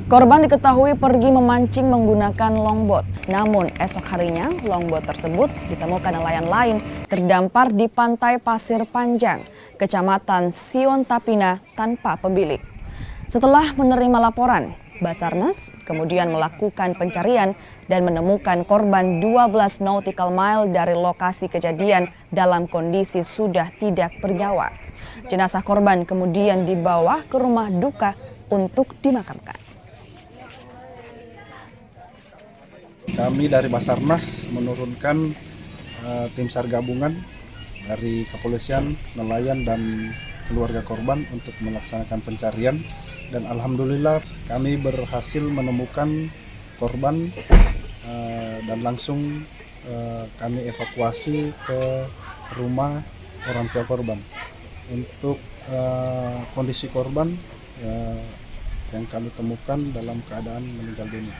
Korban diketahui pergi memancing menggunakan longboat. Namun esok harinya longboat tersebut ditemukan nelayan lain terdampar di pantai Pasir Panjang, Kecamatan Siontapina tanpa pemilik. Setelah menerima laporan, Basarnas kemudian melakukan pencarian dan menemukan korban 12 nautical mile dari lokasi kejadian dalam kondisi sudah tidak bernyawa. Jenazah korban kemudian dibawa ke rumah duka untuk dimakamkan. Kami dari Basarnas menurunkan tim SAR gabungan dari kepolisian, nelayan, dan keluarga korban untuk melaksanakan pencarian. Dan alhamdulillah kami berhasil menemukan korban dan langsung kami evakuasi ke rumah orang tua korban. Untuk kondisi korban yang kami temukan dalam keadaan meninggal dunia.